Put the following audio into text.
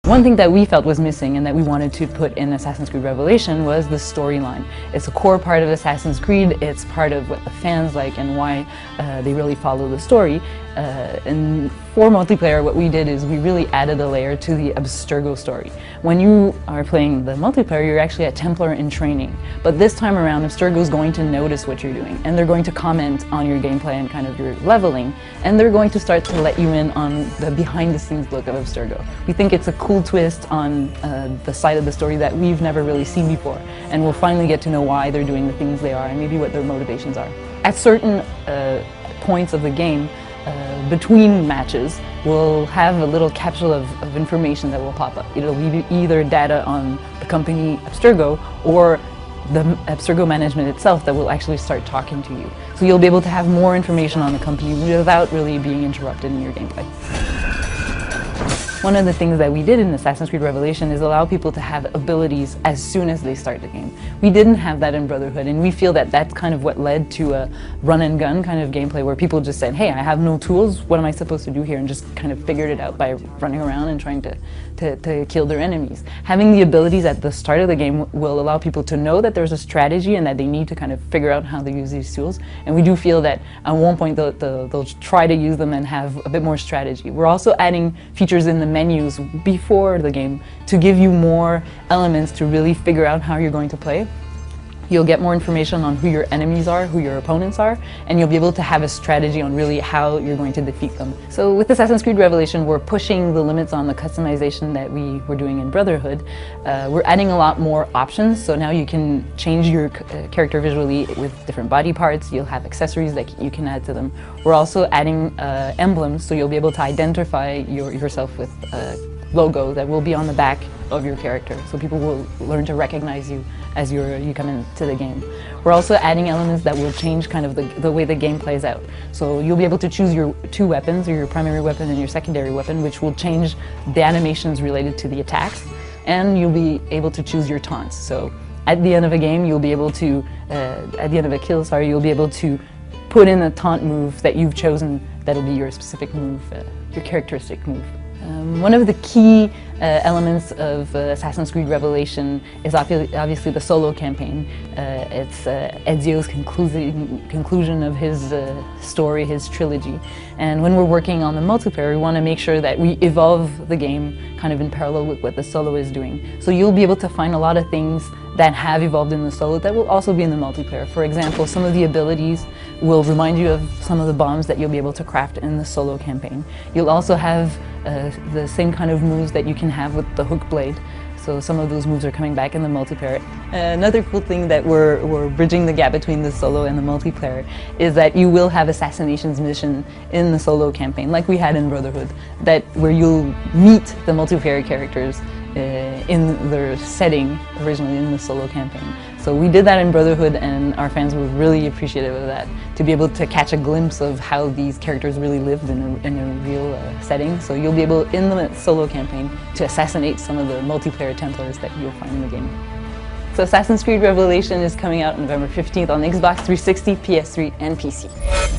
One thing that we felt was missing and that we wanted to put in Assassin's Creed Revelation was the storyline. It's a core part of Assassin's Creed, it's part of what the fans like and why they really follow the story. And for multiplayer, what we did is we really added a layer to the Abstergo story. When you are playing the multiplayer, you're actually a Templar in training. But this time around, Abstergo is going to notice what you're doing, and they're going to comment on your gameplay and kind of your leveling, and they're going to start to let you in on the behind-the-scenes look of Abstergo. We think it's a cool twist on the side of the story that we've never really seen before, and we'll finally get to know why they're doing the things they are and maybe what their motivations are. At certain points of the game, between matches, we'll have a little capsule of information that will pop up. It'll be either data on the company Abstergo or the Abstergo management itself that will actually start talking to you. So you'll be able to have more information on the company without really being interrupted in your gameplay. One of the things that we did in Assassin's Creed Revelation is allow people to have abilities as soon as they start the game. We didn't have that in Brotherhood, and we feel that that's kind of what led to a run and gun kind of gameplay where people just said, hey, I have no tools, what am I supposed to do here? And just kind of figured it out by running around and trying to kill their enemies. Having the abilities at the start of the game will allow people to know that there's a strategy and that they need to kind of figure out how to use these tools. And we do feel that at one point they'll try to use them and have a bit more strategy. We're also adding features in the menus before the game to give you more elements to really figure out how you're going to play. You'll get more information on who your enemies are, who your opponents are, and you'll be able to have a strategy on really how you're going to defeat them. So with Assassin's Creed Revelation, we're pushing the limits on the customization that we were doing in Brotherhood. We're adding a lot more options, so now you can change your character visually with different body parts. You'll have accessories that you can add to them. We're also adding emblems, so you'll be able to identify yourself with logo that will be on the back of your character, so people will learn to recognize you as you come into the game. We're also adding elements that will change kind of the way the game plays out. So you'll be able to choose your two weapons, or your primary weapon and your secondary weapon, which will change the animations related to the attacks, and you'll be able to choose your taunts. So at the end of a game, you'll be able to, at the end of a kill, sorry, you'll be able to put in a taunt move that you've chosen that'll be your specific move, your characteristic move. One of the key elements of Assassin's Creed Revelation is obviously the solo campaign. It's Ezio's conclusion of his story, his trilogy. And when we're working on the multiplayer, we want to make sure that we evolve the game kind of in parallel with what the solo is doing. So you'll be able to find a lot of things that have evolved in the solo that will also be in the multiplayer. For example, some of the abilities will remind you of some of the bombs that you'll be able to craft in the solo campaign. You'll also have the same kind of moves that you can have with the hook blade. So some of those moves are coming back in the multiplayer. Another cool thing that we're bridging the gap between the solo and the multiplayer is that you will have assassinations mission in the solo campaign, like we had in Brotherhood, where you'll meet the multiplayer characters in their setting originally in the solo campaign. So we did that in Brotherhood, and our fans were really appreciative of that, to be able to catch a glimpse of how these characters really lived in a real setting. So you'll be able, in the solo campaign, to assassinate some of the multiplayer Templars that you'll find in the game. So Assassin's Creed Revelation is coming out November 15th on Xbox 360, PS3, and PC.